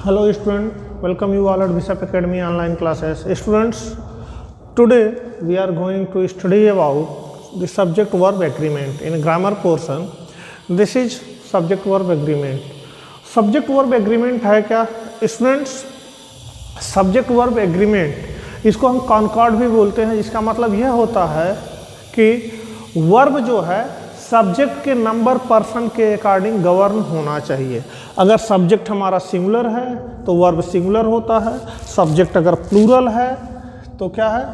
Hello student, welcome you all at Bishop Academy online classes. Students, today we are going to study about the subject verb agreement in grammar portion. This is subject verb agreement. Subject verb agreement है क्या students? Subject verb agreement इसको हम Concord भी बोलते हैं, जिसका मतलब यह होता है कि वर्ब जो है सब्जेक्ट के नंबर पर्सन के अकॉर्डिंग गवर्न होना चाहिए। अगर सब्जेक्ट हमारा सिंगुलर है तो वर्ब सिंगुलर होता है, सब्जेक्ट अगर प्लूरल है तो क्या है,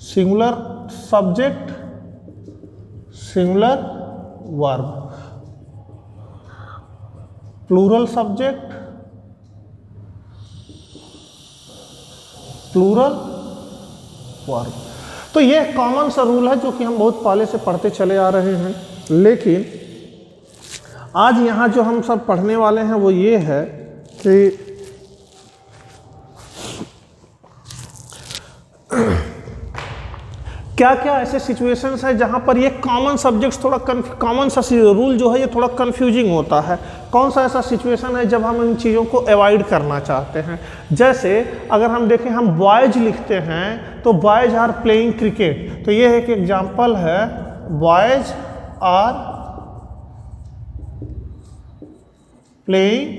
singular subject singular verb, plural subject plural verb. तो यह कॉमन सा रूल है जो कि हम बहुत पहले से पढ़ते चले आ रहे हैं, लेकिन आज यहाँ जो हम सब पढ़ने वाले हैं वो ये है कि क्या क्या ऐसे सिचुएशंस है जहाँ पर ये कॉमन सब्जेक्ट्स थोड़ा कॉमन सा रूल जो है ये थोड़ा कंफ्यूजिंग होता है। कौन सा ऐसा सिचुएशन है जब हम इन चीज़ों को अवॉइड करना चाहते हैं। जैसे अगर हम देखें, हम बॉयज लिखते हैं तो बॉयज आर प्लेइंग क्रिकेट, तो ये एक एग्जांपल है, बॉयज आर प्लेइंग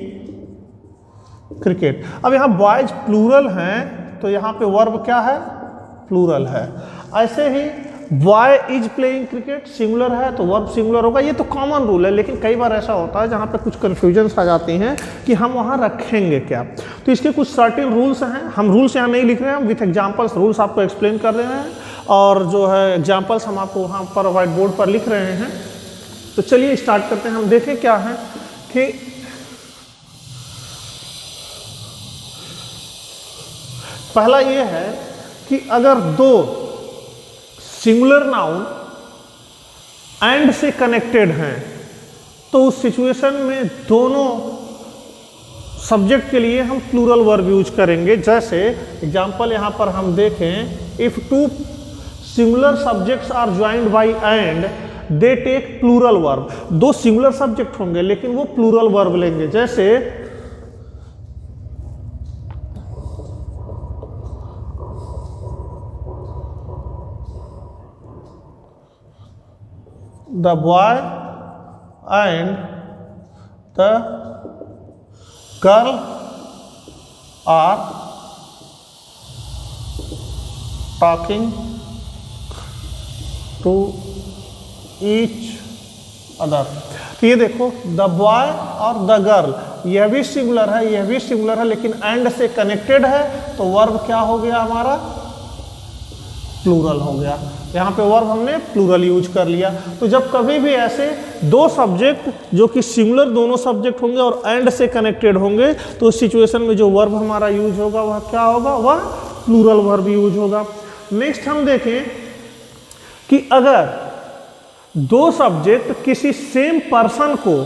क्रिकेट। अब यहाँ बॉयज प्लूरल हैं तो यहाँ पे वर्ब क्या है, प्लूरल है। ऐसे ही boy is playing cricket singular है तो वर्ब सिंगुलर होगा। ये तो कॉमन रूल है, लेकिन कई बार ऐसा होता है जहाँ पे कुछ कन्फ्यूजन्स आ जाती हैं कि हम वहाँ रखेंगे क्या। तो इसके कुछ सर्टेन रूल्स हैं, हम रूल्स यहाँ नहीं लिख रहे हैं, विथ एग्जांपल्स रूल्स आपको एक्सप्लेन कर दे रहे हैं, और जो है एग्जांपल्स हम आपको वहाँ पर व्हाइट बोर्ड पर लिख रहे हैं। तो चलिए स्टार्ट करते हैं। हम देखें क्या है कि पहला ये है कि अगर दो सिंगुलर नाउन एंड से कनेक्टेड हैं तो उस सिचुएशन में दोनों सब्जेक्ट के लिए हम प्लूरल वर्ब यूज करेंगे। जैसे एग्जांपल यहाँ पर हम देखें, if two singular subjects are joined by and they take plural verb. दो सिंगुलर सब्जेक्ट होंगे लेकिन वो प्लूरल वर्ब लेंगे। जैसे the boy and the girl are talking to each other। तो ये देखो, द बॉय और द गर्ल, यह भी सिंगुलर है यह भी सिंगुलर है, लेकिन एंड से कनेक्टेड है तो वर्ब क्या हो गया हमारा, प्लूरल हो गया। यहाँ पे वर्ब हमने प्लूरल यूज कर लिया। तो जब कभी भी ऐसे दो सब्जेक्ट जो कि सिंगुलर दोनों सब्जेक्ट होंगे और एंड से कनेक्टेड होंगे तो उस सिचुएशन में जो वर्ब हमारा यूज होगा वह क्या होगा, वह प्लूरल वर्ब यूज होगा। नेक्स्ट हम देखें कि अगर दो सब्जेक्ट किसी सेम पर्सन को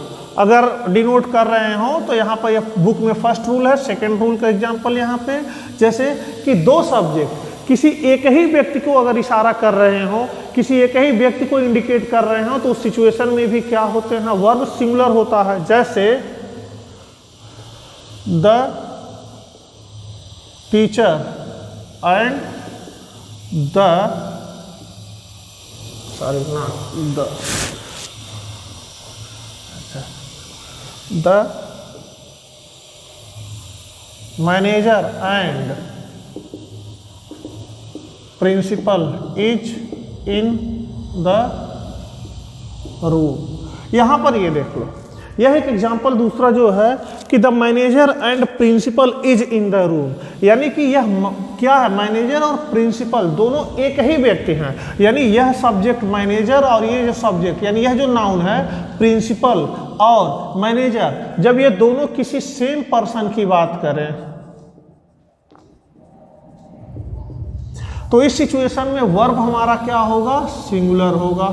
अगर डिनोट कर रहे हो तो यहाँ पर यह बुक में फर्स्ट रूल है। सेकेंड रूल का एग्जाम्पल यहाँ पे, जैसे कि दो सब्जेक्ट किसी एक ही व्यक्ति को अगर इशारा कर रहे हो, किसी एक ही व्यक्ति को इंडिकेट कर रहे हो तो उस सिचुएशन में भी क्या होते हैं, वर्ब सिंगुलर होता है। जैसे the teacher and the manager and principal is in the room. यहां पर ये देख लो, यह एक एग्जांपल दूसरा जो है कि the manager and principal is in the room, यानी कि यह क्या है, मैनेजर और प्रिंसिपल दोनों एक ही व्यक्ति हैं। यानी यह सब्जेक्ट मैनेजर और ये जो सब्जेक्ट यानी यह जो नाउन है प्रिंसिपल और मैनेजर, जब ये दोनों किसी सेम पर्सन की बात करें तो इस सिचुएशन में वर्ब हमारा क्या होगा, सिंगुलर होगा,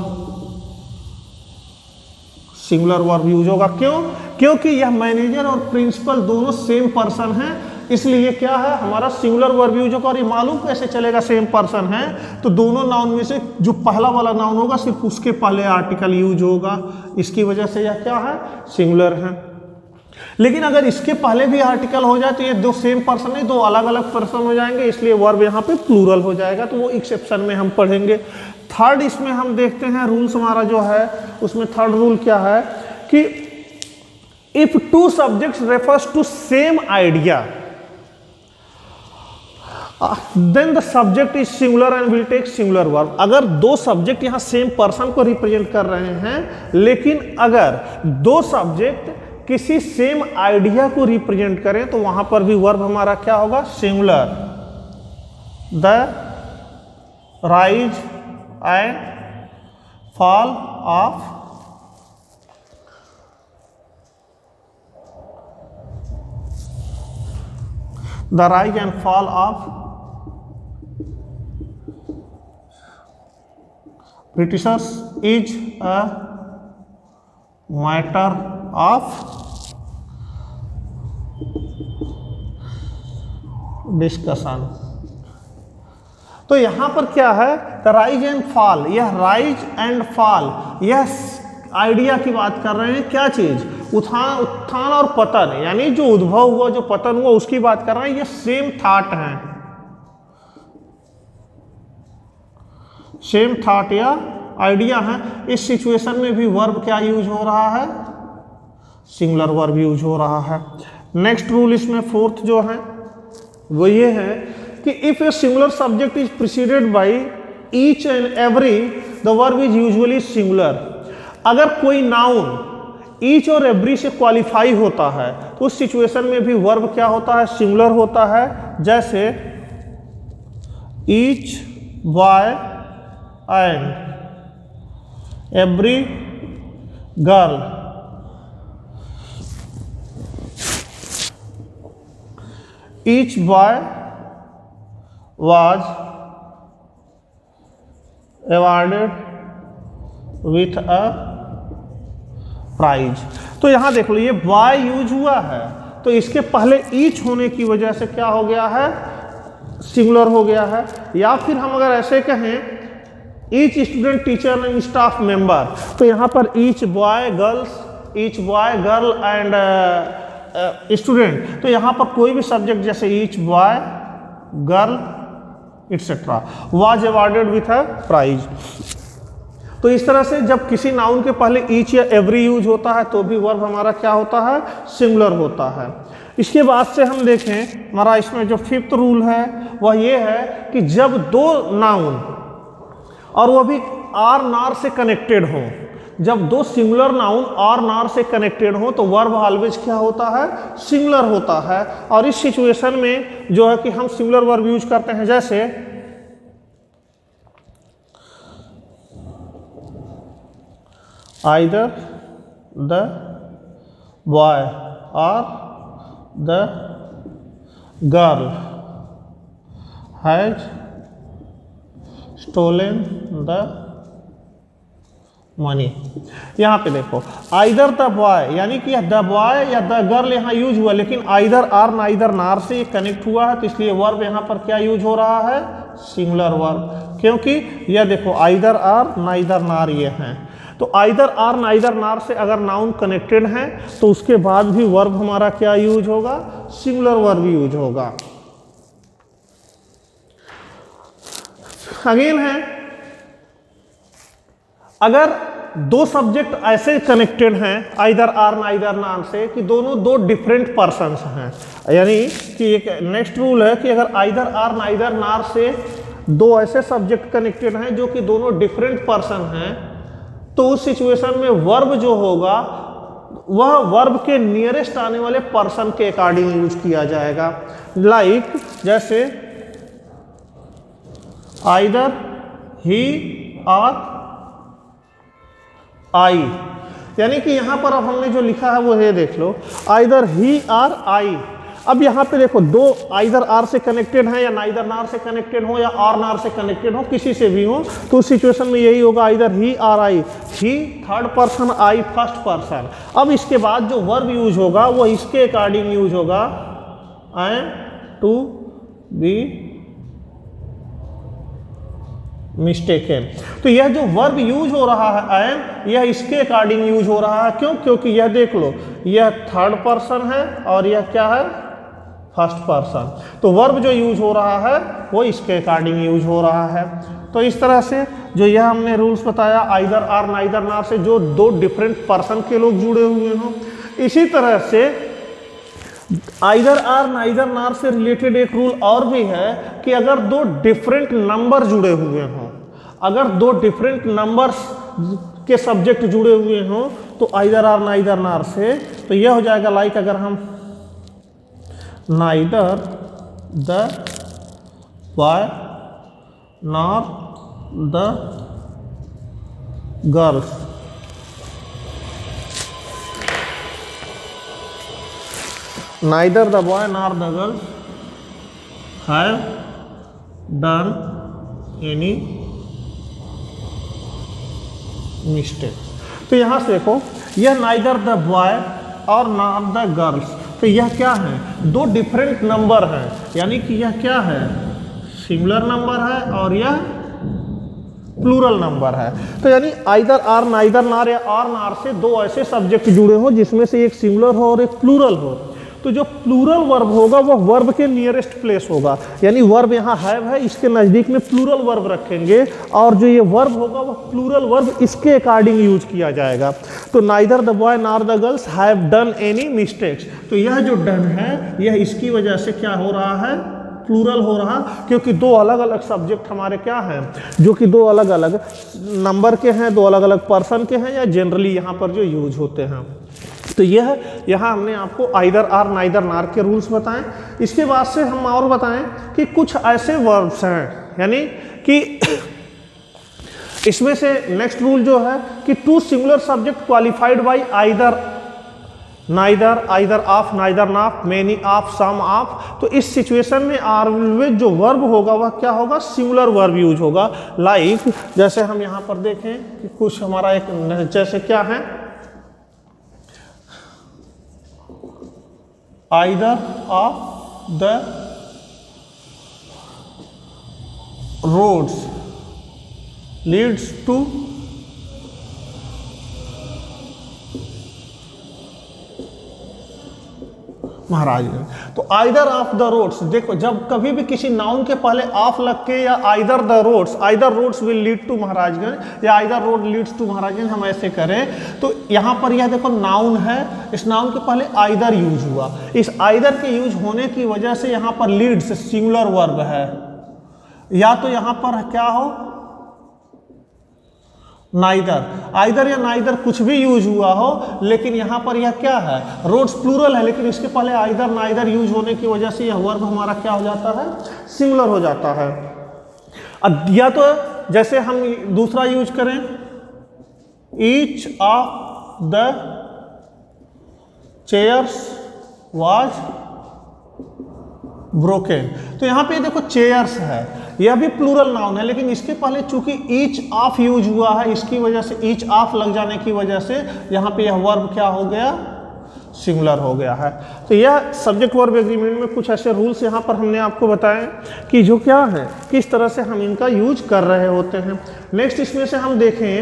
सिंगुलर वर्ब यूज होगा। क्यों? क्योंकि यह मैनेजर और प्रिंसिपल दोनों सेम पर्सन हैं, इसलिए क्या है हमारा सिंगुलर वर्ब यूज होगा। और ये मालूम कैसे चलेगा सेम पर्सन है, तो दोनों नाउन में से जो पहला वाला नाउन होगा सिर्फ उसके पहले आर्टिकल यूज होगा, इसकी वजह से यह क्या है, सिंगुलर है। लेकिन अगर इसके पहले भी आर्टिकल हो जाए तो ये दो सेम पर्सन नहीं, दो अलग अलग पर्सन हो जाएंगे, इसलिए वर्ब यहाँ पे प्लूरल हो जाएगा, तो वो एक्सेप्शन में हम पढ़ेंगे। थर्ड इसमें हम देखते हैं रूल्स हमारा जो है, उसमें थर्ड रूल क्या है कि if two subjects refers to same idea then the subject is singular and will take singular verb. अगर दो सब्जेक्ट यहाँ सेम पर्सन को रिप्रेजेंट कर रहे हैं, लेकिन अगर दो सब्जेक्ट किसी सेम आइडिया को रिप्रेजेंट करें तो वहां पर भी वर्ब हमारा क्या होगा, singular. The rise and fall of the rise and fall of Britishers is a matter of discussion. तो यहां पर क्या है, द राइज एंड फॉल, यह राइज एंड फॉल, यह आइडिया की बात कर रहे हैं। क्या चीज, उत्थान और पतन, यानी जो उद्भव हुआ, जो पतन हुआ, उसकी बात कर रहे हैं। ये सेम थॉट है, सेम थॉट या आइडिया है। इस सिचुएशन में भी वर्ब क्या यूज हो रहा है, सिंगुलर वर्ब यूज हो रहा है। नेक्स्ट रूल इसमें फोर्थ जो है वो ये है कि if a singular subject is preceded by each and every the verb is usually singular. अगर कोई नाउन ईच और एवरी से क्वालिफाई होता है तो उस सिचुएशन में भी वर्ब क्या होता है, सिंगुलर होता है। जैसे each boy and every girl, each boy was awarded with a prize। तो यहां देख लो ये बॉय यूज हुआ है, तो इसके पहले ईच होने की वजह से क्या हो गया है, सिंगुलर हो गया है। या फिर हम अगर ऐसे कहें each student teacher and staff member, तो यहां पर each boy girls, each boy girl and student, तो यहां पर कोई भी सब्जेक्ट जैसे each boy girl etcetera was awarded with a prize. तो इस तरह से जब किसी नाउन के पहले ईच या एवरी यूज होता है तो भी वर्ब हमारा क्या होता है, सिंगुलर होता है। इसके बाद से हम देखें हमारा इसमें जो फिफ्थ रूल है वह ये है कि जब दो नाउन और वह भी आर नार से कनेक्टेड हों, जब दो सिंगुलर नाउन आर नार से कनेक्टेड हो तो वर्ब ऑलवेज क्या होता है, सिंगुलर होता है। और इस सिचुएशन में जो है कि हम सिंगुलर वर्ब यूज करते हैं, जैसे आइदर द बॉय और the girl has stolen the money. यहाँ पे देखो आइदर द बॉय, यानी कि द बॉय या द गर्ल यहाँ यूज हुआ, लेकिन आइदर आर नाइदर नार से ये कनेक्ट हुआ है, तो इसलिए वर्ब यहाँ पर क्या यूज हो रहा है, सिंगुलर वर्ब। क्योंकि यह देखो आइदर आर नाइदर नार ये हैं, तो आइदर आर नाइदर नार से अगर नाउन कनेक्टेड है तो उसके बाद भी वर्ब हमारा क्या यूज होगा, सिंगुलर वर्ब यूज होगा। अगेन है अगर दो सब्जेक्ट ऐसे कनेक्टेड हैं आइदर आर नाइदर नार से कि दोनों दो डिफरेंट पर्सन्स हैं, यानी कि एक नेक्स्ट रूल है कि अगर आइदर आर नाइदर नार से दो ऐसे सब्जेक्ट कनेक्टेड हैं जो कि दोनों डिफरेंट पर्सन हैं, तो उस सिचुएशन में वर्ब जो होगा वह वर्ब के नियरेस्ट आने वाले पर्सन के अकॉर्डिंग यूज किया जाएगा। लाइक जैसे आइदर ही और आई, यानी कि यहां पर अब हमने जो लिखा है वो ये देख लो, आइदर ही और आई। अब यहाँ पे देखो दो आइदर आर से कनेक्टेड हैं या नाइदर नार से कनेक्टेड हो या आर नार से कनेक्टेड हो, किसी से भी हो, तो उस सिचुएशन में यही होगा आइदर ही और आई। ही थर्ड पर्सन, आई फर्स्ट पर्सन। अब इसके बाद जो वर्ब यूज होगा वो इसके अकॉर्डिंग यूज होगा, I am to be mistake है। तो यह जो वर्ब यूज हो रहा है एम, यह इसके अकॉर्डिंग यूज हो रहा है। क्यों? क्योंकि यह देख लो, यह थर्ड पर्सन है और यह क्या है, फर्स्ट पर्सन। तो वर्ब जो यूज हो रहा है वो इसके अकॉर्डिंग यूज हो रहा है। तो इस तरह से जो यह हमने रूल्स बताया आइदर आर नाइदर नार से, जो दो डिफरेंट पर्सन के लोग जुड़े हुए हों। इसी तरह से आइदर आर नाइदर नार से रिलेटेड एक रूल और भी है कि अगर दो डिफरेंट नंबर जुड़े हुए हों, अगर दो डिफरेंट नंबर्स के सब्जेक्ट जुड़े हुए हों तो आइदर आर नाइदर नार से, तो यह हो जाएगा लाइक अगर हम neither the boy nor the girls neither the boy nor the girl have done any mistake। तो यहां से देखो, यह neither the boy और nor the girls, तो यह क्या है, दो डिफरेंट नंबर हैं, यानी कि यह क्या है, सिंगुलर नंबर है और यह प्लूरल नंबर है। तो यानी आइदर आर नाइदर नार या आर नार से दो ऐसे सब्जेक्ट जुड़े हो जिसमें से एक सिंगुलर हो और एक प्लूरल हो। तो जो प्लूरल वर्ब होगा वह वर्ब के नियरेस्ट प्लेस होगा, यानी वर्ब यहाँ हैव है, इसके नज़दीक में प्लूरल वर्ब रखेंगे और जो ये वर्ब होगा वह प्लूरल वर्ब इसके अकॉर्डिंग यूज किया जाएगा। तो neither the boy nor the girls have done any mistakes, तो यह जो डन है यह इसकी वजह से क्या हो रहा है, प्लूरल हो रहा, क्योंकि दो अलग अलग सब्जेक्ट हमारे क्या हैं, जो कि दो अलग अलग नंबर के हैं, दो अलग अलग पर्सन के हैं, या जनरली यहाँ पर जो यूज होते हैं। तो यह यहाँ हमने आपको आइदर आर नाइदर नार के रूल्स बताएं। इसके बाद से हम और बताएं कि कुछ ऐसे वर्ब्स हैं, यानी कि इसमें से नेक्स्ट रूल जो है कि two singular subject qualified by either neither, either of, neither of, many of, some of. तो इस सिचुएशन में ऑलवेज जो वर्ब होगा वह क्या होगा, सिंगुलर वर्ब यूज होगा। लाइक जैसे हम यहाँ पर देखें कि कुछ हमारा एक जैसे क्या है, either of the roads leads to Maharajganj. तो आइदर ऑफ द रोड्स, देखो जब कभी भी किसी नाउन के पहले ऑफ लग के या either the roads, either roads will lead to Maharajganj या either road leads to Maharajganj हम ऐसे करें, तो यहाँ पर यह देखो नाउन है, इस नाउन के पहले आइदर यूज हुआ, इस आइदर के यूज होने की वजह से यहाँ पर लीड्स सिंगुलर वर्ब है, या तो यहाँ पर क्या हो नाइदर, आइदर या नाइदर कुछ भी यूज हुआ हो, लेकिन यहाँ पर यह क्या है, रोड्स प्लूरल है, लेकिन इसके पहले आइदर नाइदर यूज होने की वजह से यह वर्ब हमारा क्या हो जाता है, सिंगुलर हो जाता है। या तो जैसे हम दूसरा यूज करें, each of the chairs was broken. तो यहाँ पे देखो चेयर्स है, यह भी प्लूरल नाउन है, लेकिन इसके पहले चूंकि ईच ऑफ यूज हुआ है, इसकी वजह से ईच ऑफ लग जाने की वजह से यहाँ पे यह वर्ब क्या हो गया, सिंगुलर हो गया है। तो यह सब्जेक्ट वर्ब एग्रीमेंट में कुछ ऐसे रूल्स यहाँ पर हमने आपको बताए कि जो क्या है, किस तरह से हम इनका यूज कर रहे होते हैं। नेक्स्ट इसमें से हम देखें,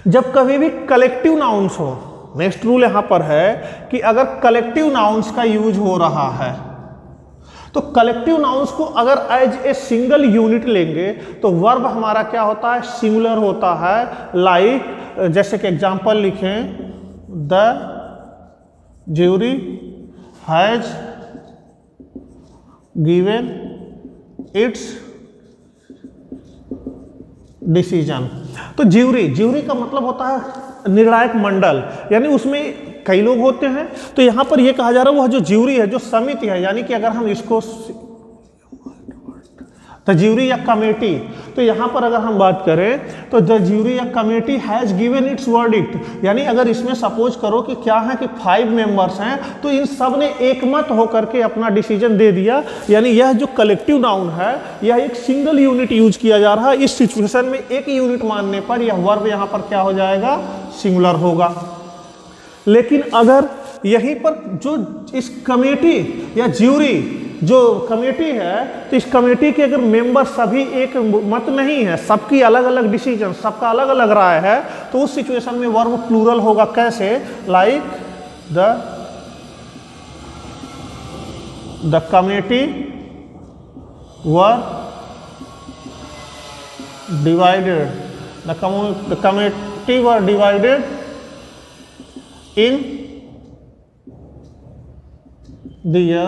जब कभी भी कलेक्टिव नाउन्स हो, नेक्स्ट रूल यहाँ पर है कि अगर कलेक्टिव नाउन्स का यूज हो रहा है तो कलेक्टिव नाउन्स को अगर एज ए सिंगल यूनिट लेंगे तो वर्ब हमारा क्या होता है, सिंगुलर होता है। लाइक जैसे कि एग्जांपल लिखें, the jury has given it's decision. तो ज्यूरी, ज्यूरी का मतलब होता है निर्णायक मंडल, यानी उसमें कई लोग होते हैं। तो यहाँ पर यह कहा जा रहा है वह जो ज्यूरी है, जो समिति है, यानी कि अगर हम इसको द ज्यूरी या कमेटी, तो यहाँ पर अगर हम बात करें तो द ज्यूरी या committee has given it's verdict, यानी अगर इसमें सपोज करो कि क्या है कि 5 मेंबर्स हैं, तो इन सब ने एकमत होकर के अपना डिसीजन दे दिया, यानी यह जो कलेक्टिव नाउन है यह एक सिंगल यूनिट यूज किया जा रहा है। इस सिचुएशन में एक यूनिट मानने पर यह वर्ब यहाँ पर क्या हो जाएगा, सिंगुलर होगा। लेकिन अगर यहीं पर जो इस कमेटी या ज्यूरी जो कमेटी है, तो इस कमेटी के अगर मेंबर सभी एक मत नहीं है, सबकी अलग अलग डिसीजन, सबका अलग अलग राय है, तो उस सिचुएशन में वर्ब प्लूरल होगा। कैसे? Like the committee were divided, the committee were divided in their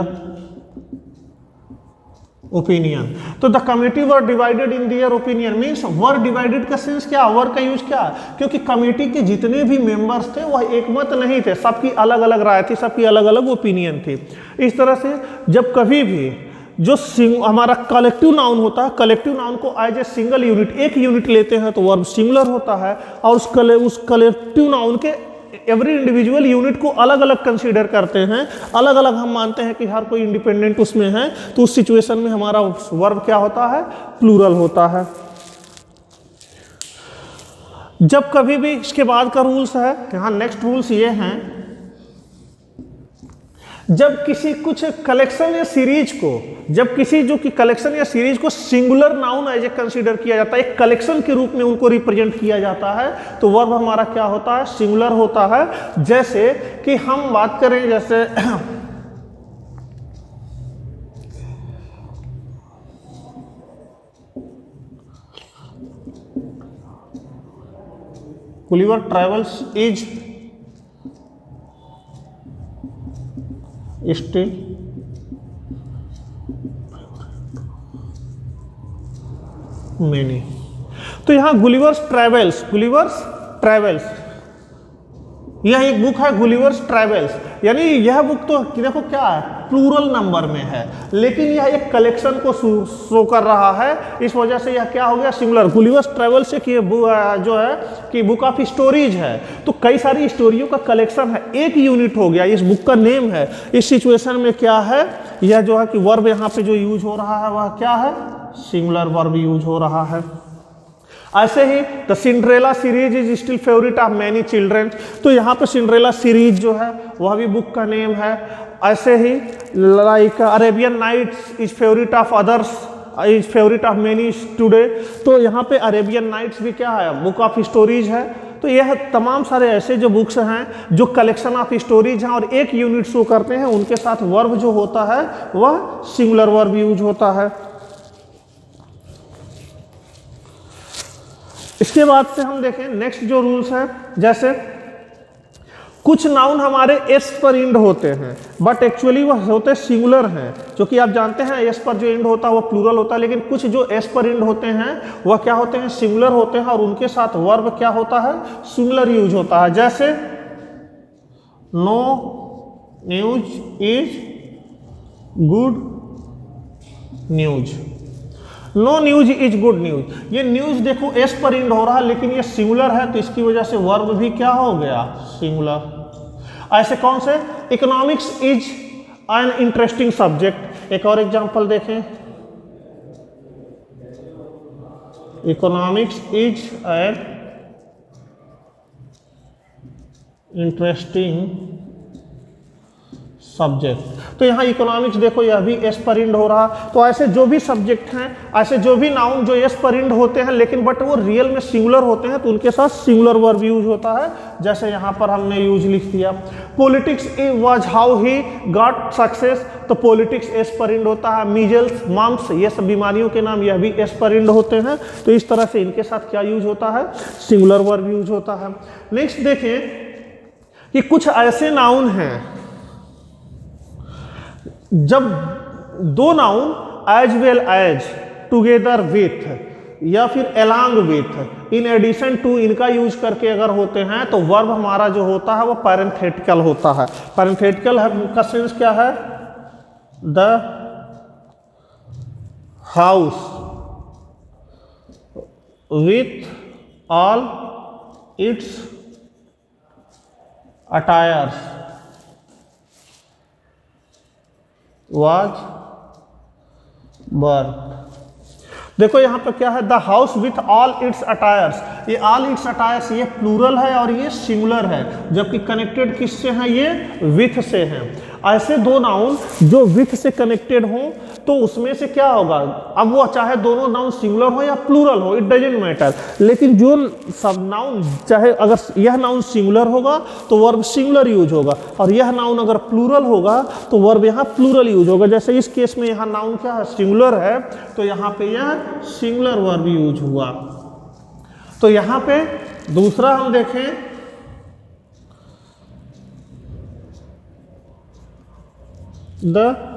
opinion. तो the committee were divided in their opinion means were divided का सेंस क्या, वर का यूज क्या, क्योंकि कमेटी के जितने भी मेंबर्स थे वह एक मत नहीं थे, सबकी अलग अलग राय थी, सबकी अलग अलग ओपिनियन थी। इस तरह से जब कभी भी जो हमारा कलेक्टिव नाउन होता है, कलेक्टिव नाउन को एज ए सिंगल यूनिट, एक यूनिट लेते हैं तो वर्ब सिंगुलर होता है, और उस कलेक्टिव नाउन के एवरी इंडिविजुअल यूनिट को अलग अलग कंसीडर करते हैं, अलग अलग हम मानते हैं कि हर कोई इंडिपेंडेंट उसमें है, तो उस सिचुएशन में हमारा वर्ब क्या होता है? प्लूरल होता है। जब कभी भी इसके बाद का रूल्स है, यहाँ नेक्स्ट रूल्स ये हैं, जब किसी कुछ कलेक्शन या सीरीज को, जब किसी जो कि कलेक्शन या सीरीज को singular noun as a consider किया जाता है, एक कलेक्शन के रूप में उनको रिप्रेजेंट किया जाता है, तो वर्ब हमारा क्या होता है? सिंगुलर होता है। जैसे कि हम बात करें, जैसे Gulliver travels is still many. तो यहां गुलिवर्स ट्रेवल्स यह एक बुक है, गुलिवर्स ट्रेवल्स, यानी यह बुक तो देखो क्या है? प्लूरल नंबर में है, लेकिन यह एक कलेक्शन को शो कर रहा है, इस वजह से यह क्या हो गया? सिंगुलर। गुलिवर्स ट्रेवल्स से कि जो है कि बुक ऑफ स्टोरीज है, तो कई सारी स्टोरियों का कलेक्शन है, एक यूनिट हो गया, इस बुक का नेम है। इस सिचुएशन में क्या है? यह जो है कि वर्ब यहाँ पे जो यूज हो रहा है वह क्या है? सिंगुलर वर्ब यूज हो रहा है। ऐसे ही the Cinderella series is still favourite of many children, तो यहाँ पे सिंड्रेला सीरीज जो है वह भी बुक का नेम है। ऐसे ही like Arabian Nights is favourite of others, is favourite of many today, तो यहाँ पे अरेबियन नाइट्स भी क्या है? बुक ऑफ स्टोरीज है। तो यह तमाम सारे ऐसे जो बुक्स हैं जो कलेक्शन ऑफ स्टोरीज हैं और एक यूनिट शो करते हैं, उनके साथ वर्ब जो होता है वह सिंगुलर वर्ब यूज होता है। इसके बाद से हम देखें नेक्स्ट जो रूल्स है, जैसे कुछ नाउन हमारे एस पर इंड होते हैं, बट एक्चुअली वह होते सिंगुलर हैं, जो कि आप जानते हैं एस पर जो इंड होता है वह प्लूरल होता है, लेकिन कुछ जो एस पर इंड होते हैं वह क्या होते हैं? सिंगुलर होते हैं, और उनके साथ वर्ब क्या होता है? सिंगुलर यूज होता है। जैसे no news is good news, no news is good news. ये न्यूज देखो एस पर इंड हो रहा है, लेकिन ये सिंगुलर है, तो इसकी वजह से वर्ब भी क्या हो गया? सिंगुलर। ऐसे कौन से? Economics is an interesting subject. एक और एग्जांपल देखें, economics is an interesting subject. तो यहाँ इकोनॉमिक्स देखो यह भी एस पर इंड हो रहा। तो ऐसे जो भी सब्जेक्ट हैं, ऐसे जो भी नाउन जो एस पर इंड होते हैं लेकिन बट वो रियल में सिंगुलर होते हैं, तो उनके साथ सिंगुलर वर्ब यूज होता है। जैसे यहाँ पर हमने यूज लिख दिया, politics was how he got success, तो पॉलिटिक्स एस पर इंड होता है। मीजल्स, मम्स, ये सब बीमारियों के नाम यह भी एस पर इंड होते हैं। तो इस तरह से इनके साथ क्या यूज होता है? सिंगुलर वर्ब यूज होता है। नेक्स्ट देखें कि कुछ ऐसे नाउन हैं जब दो noun as well as, together with या फिर along with, in addition to, इनका यूज करके अगर होते हैं तो वर्ब हमारा जो होता है वो पैरेंथेटिकल होता है। पैरेंथेटिकल का सेंस क्या है? The house with all it's attires was born. देखो यहाँ पे क्या है? The house with all it's attires. ये ऑल इट्स अटायर्स ये प्लूरल है और ये सिंगुलर है, जबकि कनेक्टेड किससे हैं? ये विथ से हैं। ऐसे दो नाउन जो विथ से कनेक्टेड हों तो उसमें से क्या होगा, अब वो चाहे दोनों नाउन सिंगुलर हो या प्लूरल हो, इट डजेंट मैटर, लेकिन जो सब नाउन चाहे अगर यह नाउन सिंगुलर होगा तो वर्ब सिंगुलर यूज होगा, और यह नाउन अगर प्लूरल होगा तो वर्ब यहाँ प्लूरल यूज होगा। जैसे इस केस में यहाँ नाउन क्या है, सिंगुलर है, तो यहाँ पे यह सिंगुलर वर्ब यूज हुआ। तो यहाँ पे दूसरा हम देखें, the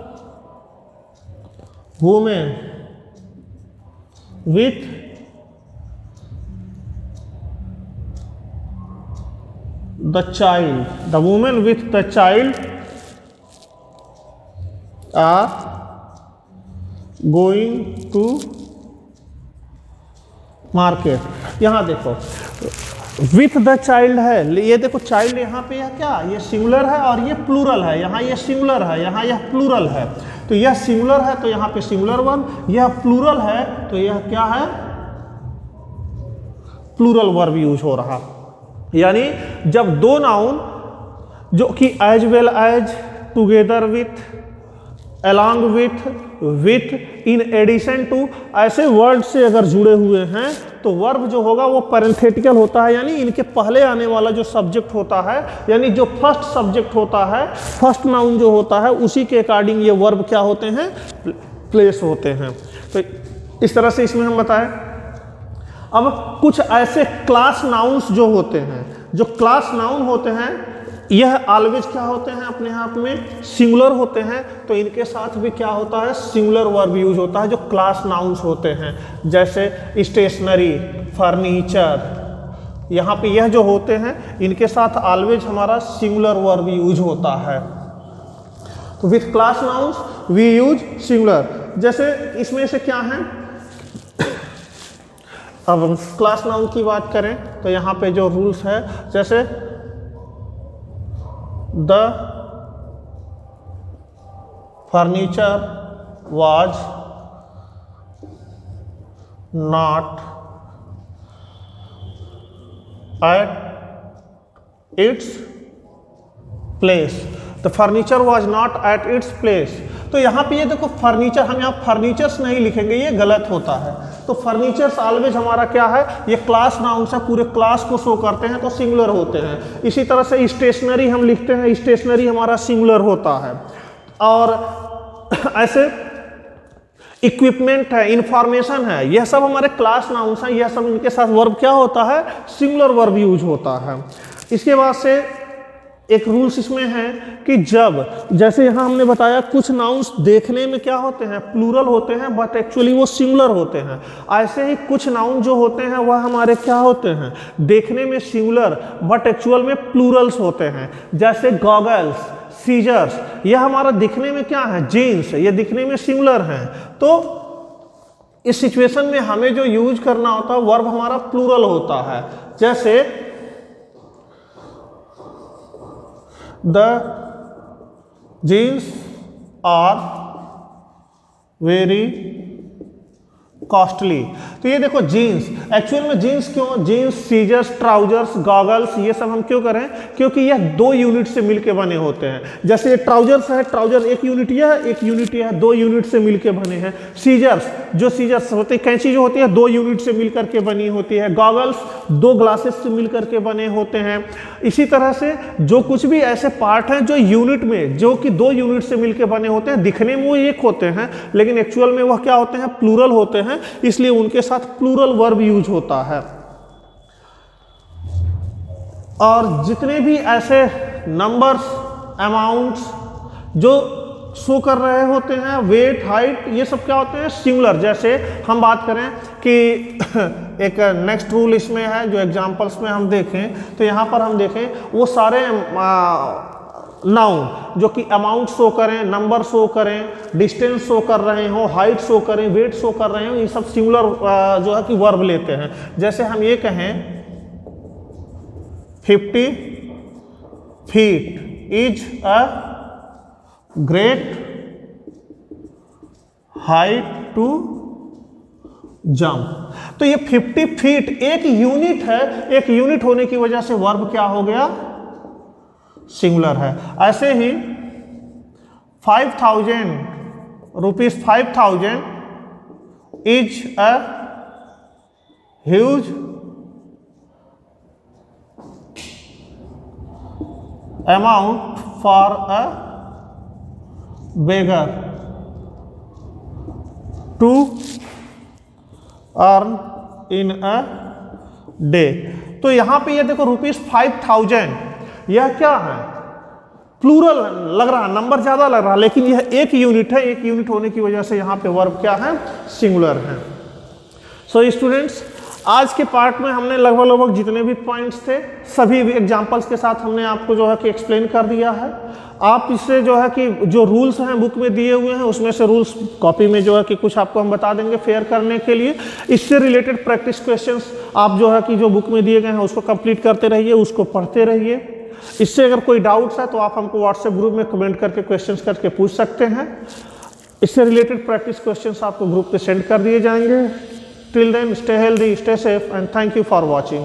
women with the child, the women with the child are going to market. यहां देखो विथ द चाइल्ड है, ये देखो चाइल्ड यहाँ पे यह क्या, ये सिंगुलर है और ये प्लूरल है, यहाँ ये सिंगुलर है, यहाँ यह प्लूरल है, तो यह सिंगुलर है तो यहाँ पे सिंगुलर वर्ब, यह प्लूरल है तो यह क्या है, प्लूरल वर्ब यूज हो रहा। यानी जब दो नाउन जो कि as well as, together with, along with, in addition to ऐसे वर्ड से अगर जुड़े हुए हैं तो वर्ब जो होगा वो पैरेंथेटिकल होता है, यानी इनके पहले आने वाला जो सब्जेक्ट होता है, यानी जो फर्स्ट सब्जेक्ट होता है, फर्स्ट नाउन जो होता है उसी के अकॉर्डिंग ये वर्ब क्या होते हैं, प्लेस होते हैं। तो इस तरह से इसमें हम बताएं। अब कुछ ऐसे क्लास नाउन्स जो होते हैं, जो क्लास नाउन होते हैं, यह ऑलवेज क्या होते हैं, अपने आप में सिंगुलर होते हैं, तो इनके साथ भी क्या होता है, सिंगुलर वर्ब यूज होता है, जो क्लास नाउन्स होते हैं, जैसे स्टेशनरी, फर्नीचर, यहाँ पे यह जो होते हैं इनके साथ ऑलवेज हमारा सिंगुलर वर्ब यूज होता है। तो with class nouns we use singular. जैसे इसमें से क्या है, अब हम क्लास नाउन की बात करें तो यहाँ पे जो रूल्स है, जैसे the furniture was not at its place, the furniture was not at its place. तो यहाँ पे ये देखो फर्नीचर, हम यहाँ फर्नीचर्स नहीं लिखेंगे, ये गलत होता है। तो फर्नीचर्स ऑलवेज हमारा क्या है, ये क्लास नाउन से पूरे क्लास को शो करते हैं तो सिंगुलर होते हैं। इसी तरह से स्टेशनरी हम लिखते हैं, स्टेशनरी हमारा सिंगुलर होता है। और ऐसे इक्विपमेंट है, इंफॉर्मेशन है, यह सब हमारे क्लास नाउन्स हैं, यह सब इनके साथ वर्ब क्या होता है, सिंगुलर वर्ब यूज होता है। इसके बाद से एक रूल्स इसमें है कि जब, जैसे यहाँ हमने बताया कुछ नाउन्स देखने में क्या होते हैं, प्लूरल होते हैं, बट एक्चुअली वो सिंगुलर होते हैं। ऐसे ही कुछ नाउन जो होते हैं वह हमारे क्या होते हैं, देखने में सिंगुलर बट एक्चुअल में प्लूरल्स होते हैं। जैसे गॉगल्स, सीजर्स, यह हमारा दिखने में क्या है, जीन्स, ये दिखने में सिंगुलर हैं। तो इस सिचुएशन में हमें जो यूज करना होता है वर्ब हमारा प्लूरल होता है। जैसे the jeans are very costly. तो ये देखो जीन्स, एक्चुअल में जीन्स क्यों, जीन्स, सीजर्स, ट्राउजर्स, गॉगल्स, ये सब हम क्यों करें, क्योंकि यह दो यूनिट से मिलके बने होते हैं। जैसे ये ट्राउजर्स है, ट्राउजर एक यूनिट यह है, एक यूनिट यह, दो यूनिट से मिलके बने हैं। सीजर्स, जो सीजर्स होते हैं, कैंची जो होती है, दो यूनिट से मिलकर के बनी होती है। गॉगल्स दो ग्लासेस से मिलकर के बने होते हैं। इसी तरह से जो कुछ भी ऐसे पार्ट हैं जो यूनिट में, जो कि दो यूनिट से मिलके बने होते हैं, दिखने में वो एक होते हैं लेकिन एक्चुअल में वह क्या होते हैं, प्लूरल होते हैं, इसलिए उनके साथ प्लूरल वर्ब यूज होता है। और जितने भी ऐसे नंबर्स, अमाउंट्स जो शो कर रहे होते हैं, वेट, हाइट, ये सब क्या होते हैं, सिंगुलर। जैसे हम बात करें कि एक नेक्स्ट रूल इसमें है, जो एग्जांपल्स में हम देखें तो यहाँ पर हम देखें वो सारे नाउन जो कि अमाउंट शो करें, नंबर शो करें, डिस्टेंस शो कर रहे हो, हाइट शो करें, वेट शो कर रहे हो, ये सब सिंगुलर जो है कि वर्ब लेते हैं। जैसे हम ये कहें 50 feet is a great height to jump. तो ये 50 फीट एक यूनिट है, एक यूनिट होने की वजह से वर्ब क्या हो गया, सिंगुलर है। ऐसे ही 5,000 rupees 5,000 is a huge amount for a beggar to earn in a day। तो यहां पे ये देखो ₹5,000, यह क्या है, प्लूरल लग रहा है, नंबर ज्यादा लग रहा है, लेकिन यह एक यूनिट है। एक यूनिट होने की वजह से यहां पे वर्ब क्या है, सिंगुलर है। सो स्टूडेंट्स, आज के पार्ट में हमने लगभग जितने भी पॉइंट्स थे सभी एग्जांपल्स के साथ हमने आपको जो है कि एक्सप्लेन कर दिया है। आप इससे जो है कि जो रूल्स हैं बुक में दिए हुए हैं उसमें से रूल्स कॉपी में जो है कि कुछ आपको हम बता देंगे फेयर करने के लिए। इससे रिलेटेड प्रैक्टिस क्वेश्चंस आप जो है कि जो बुक में दिए गए हैं उसको कंप्लीट करते रहिए, उसको पढ़ते रहिए। इससे अगर कोई डाउट्स है तो आप हमको व्हाट्सएप ग्रुप में कमेंट करके क्वेश्चंस करके पूछ सकते हैं। इससे रिलेटेड प्रैक्टिस क्वेश्चंस आपको ग्रुप पे सेंड कर दिए जाएंगे। Till then, stay healthy, stay safe, and thank you for watching.